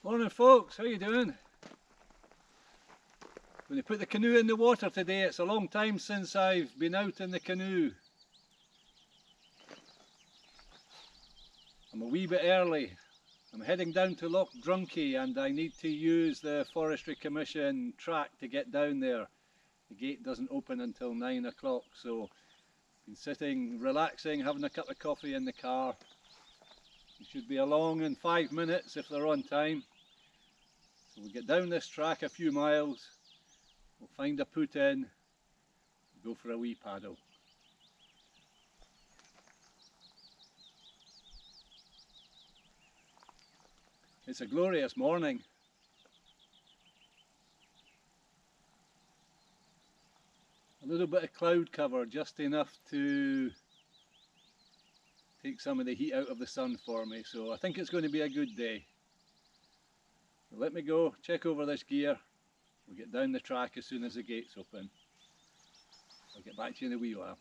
Morning folks, how you doing? Going to put the canoe in the water today. It's a long time since I've been out in the canoe. I'm a wee bit early. I'm heading down to Loch Drunkie and I need to use the Forestry Commission track to get down there. The gate doesn't open until 9 o'clock, so I've been sitting, relaxing, having a cup of coffee in the car. It should be along in 5 minutes if they're on time. So we'll get down this track a few miles, we'll find a put in, go for a wee paddle. It's a glorious morning. A little bit of cloud cover, just enough to take some of the heat out of the sun for me, so I think it's going to be a good day. So let me go, check over this gear, we'll get down the track as soon as the gates open. I'll get back to you in a wee while.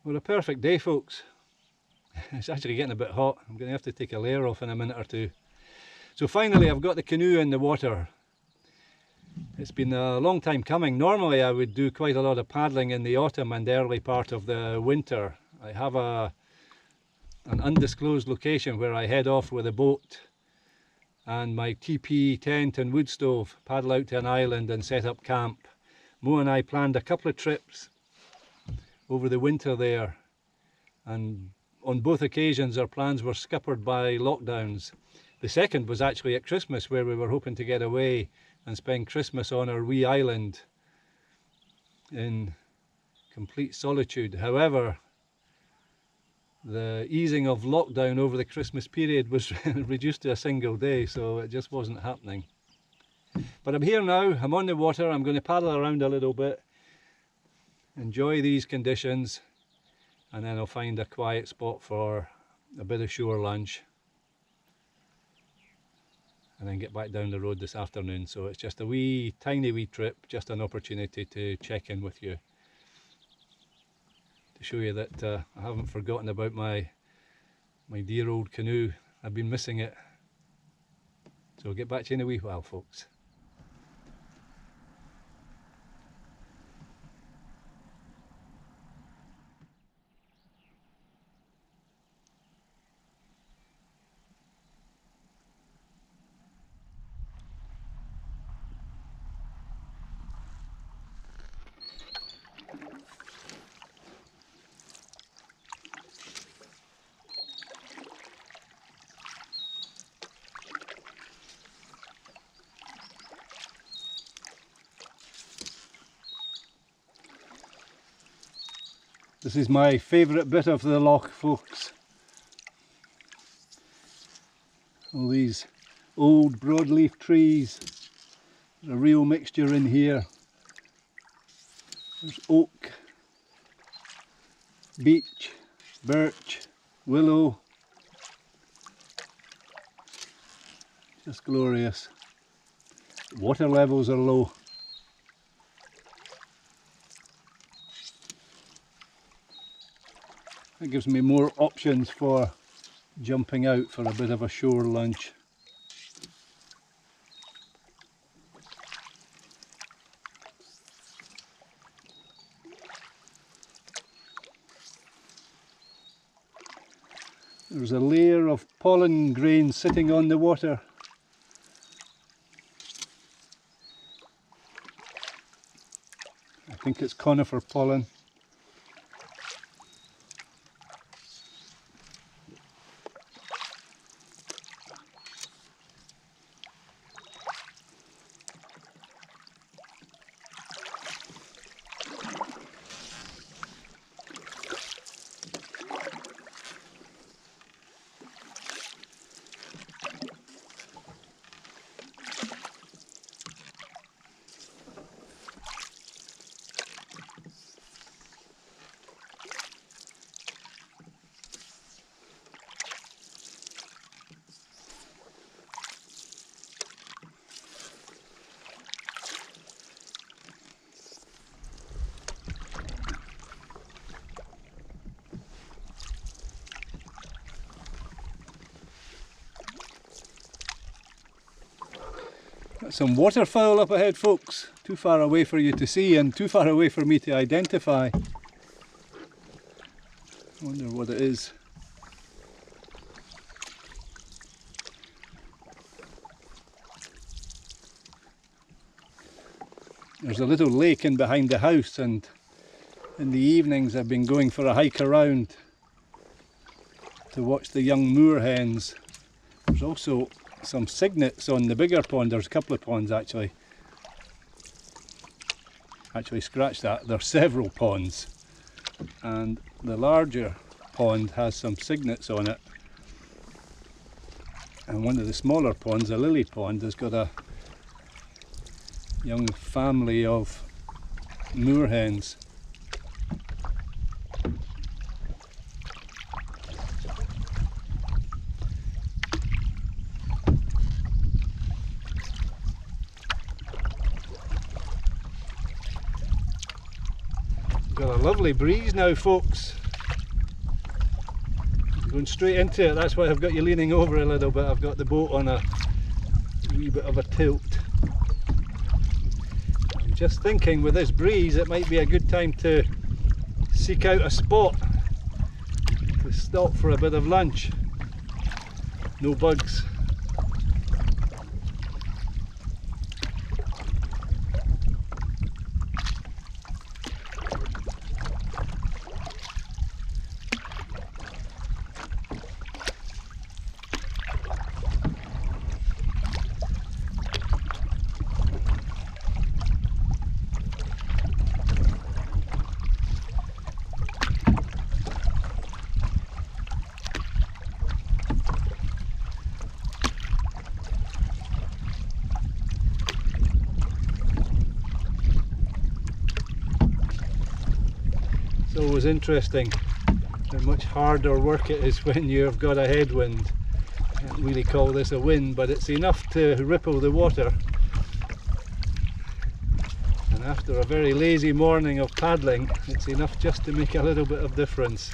Well, a perfect day folks. It's actually getting a bit hot. I'm going to have to take a layer off in a minute or two. So finally I've got the canoe in the water. It's been a long time coming. Normally I would do quite a lot of paddling in the autumn and early part of the winter. I have an undisclosed location where I head off with a boat and my TP tent and wood stove, paddle out to an island and set up camp. Mo and I planned a couple of trips over the winter there, and on both occasions our plans were scuppered by lockdowns. The second was actually at Christmas, where we were hoping to get away and spend Christmas on our wee island in complete solitude. However, the easing of lockdown over the Christmas period was reduced to a single day, so it just wasn't happening. But I'm here now, I'm on the water, I'm going to paddle around a little bit, enjoy these conditions, and then I'll find a quiet spot for a bit of shore lunch and then get back down the road this afternoon. So it's just a tiny wee trip, just an opportunity to check in with you, to show you that I haven't forgotten about my dear old canoe. I've been missing it. So I'll get back to you in a wee while, folks. This is my favourite bit of the loch, folks. All these old broadleaf trees. There's a real mixture in here. There's oak, beech, birch, willow. Just glorious. Water levels are low. That gives me more options for jumping out for a bit of a shore lunch. There's a layer of pollen grains sitting on the water. I think it's conifer pollen. Got some waterfowl up ahead, folks. Too far away for you to see and too far away for me to identify. I wonder what it is. There's a little lake in behind the house, and in the evenings I've been going for a hike around to watch the young moorhens. There's also some cygnets on the bigger pond. There's a couple of ponds actually. Scratch that, there's several ponds, and the larger pond has some cygnets on it, and one of the smaller ponds, a lily pond, has got a young family of moorhens. Got a lovely breeze now, folks. I'm going straight into it, that's why I've got you leaning over a little bit. I've got the boat on a wee bit of a tilt. I'm just thinking with this breeze it might be a good time to seek out a spot to stop for a bit of lunch. No bugs. always interesting how much harder work it is when you've got a headwind. I can't really call this a wind, but it's enough to ripple the water. And after a very lazy morning of paddling, it's enough just to make a little bit of difference.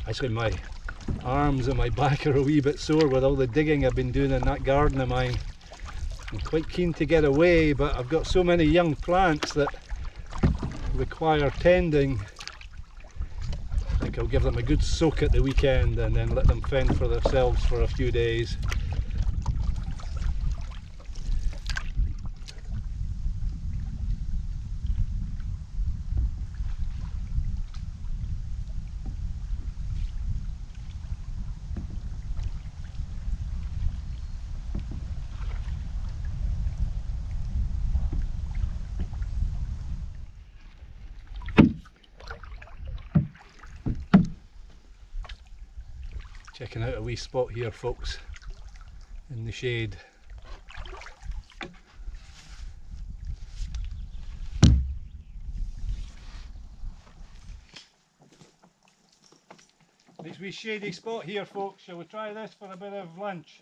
Actually, my arms and my back are a wee bit sore with all the digging I've been doing in that garden of mine. I'm quite keen to get away, but I've got so many young plants that require tending. I think I'll give them a good soak at the weekend and then let them fend for themselves for a few days. Checking out a wee spot here, folks, in the shade. Nice wee shady spot here, folks. Shall we try this for a bit of lunch?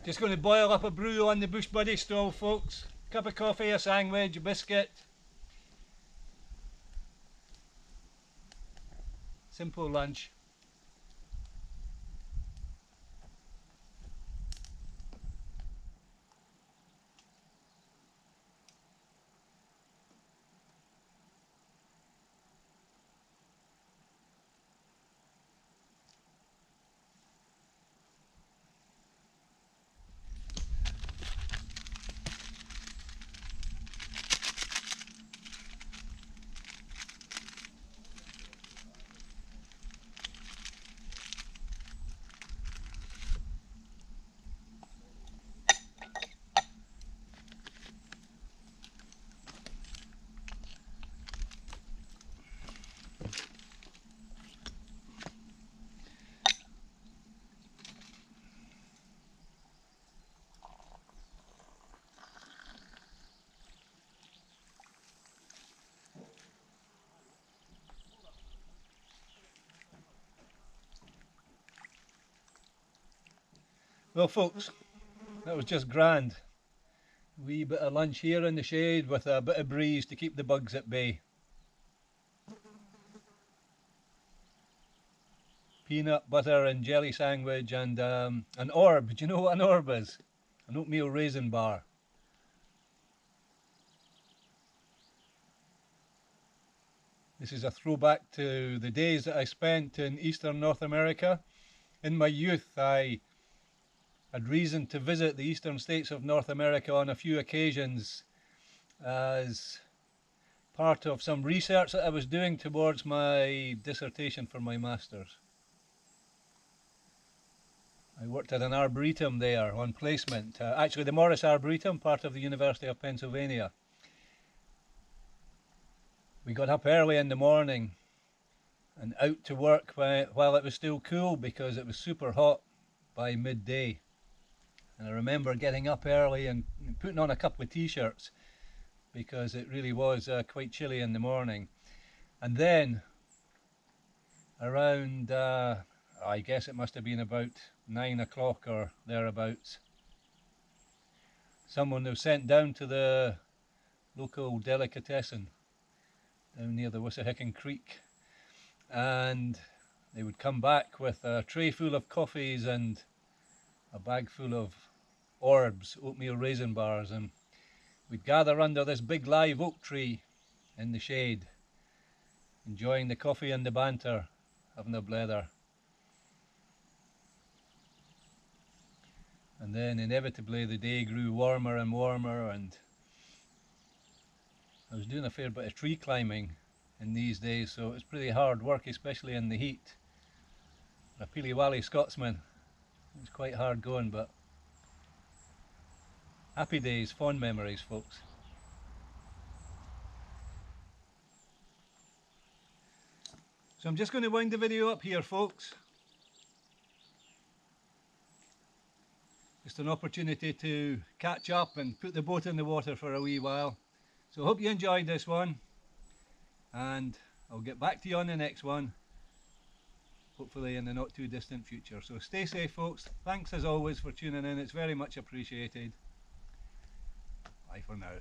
Just going to boil up a brew on the Bush Buddy stove, folks. Cup of coffee, a sandwich, a biscuit. Simple lunch. Well, folks, that was just grand. A wee bit of lunch here in the shade with a bit of breeze to keep the bugs at bay. Peanut butter and jelly sandwich and an orb. Do you know what an orb is? An oatmeal raisin bar. This is a throwback to the days that I spent in eastern North America. In my youth, I had reason to visit the eastern states of North America on a few occasions as part of some research that I was doing towards my dissertation for my master's. I worked at an arboretum there on placement, actually the Morris Arboretum, part of the University of Pennsylvania. We got up early in the morning and out to work while it was still cool because it was super hot by midday. And I remember getting up early and putting on a couple of t-shirts because it really was quite chilly in the morning. And then around, I guess it must have been about 9 o'clock or thereabouts, someone was sent down to the local delicatessen down near the Wissahickon Creek, and they would come back with a tray full of coffees and a bag full of orbs, oatmeal raisin bars, and we'd gather under this big live oak tree in the shade, enjoying the coffee and the banter, having a blether. And then inevitably the day grew warmer and warmer, and I was doing a fair bit of tree climbing in these days, so it was pretty hard work, especially in the heat. A Peely Wally Scotsman, it was quite hard going, but happy days, fond memories, folks. So I'm just going to wind the video up here, folks. Just an opportunity to catch up and put the boat in the water for a wee while. So I hope you enjoyed this one, and I'll get back to you on the next one, hopefully in the not too distant future. So stay safe, folks. Thanks as always for tuning in, it's very much appreciated. Bye for now.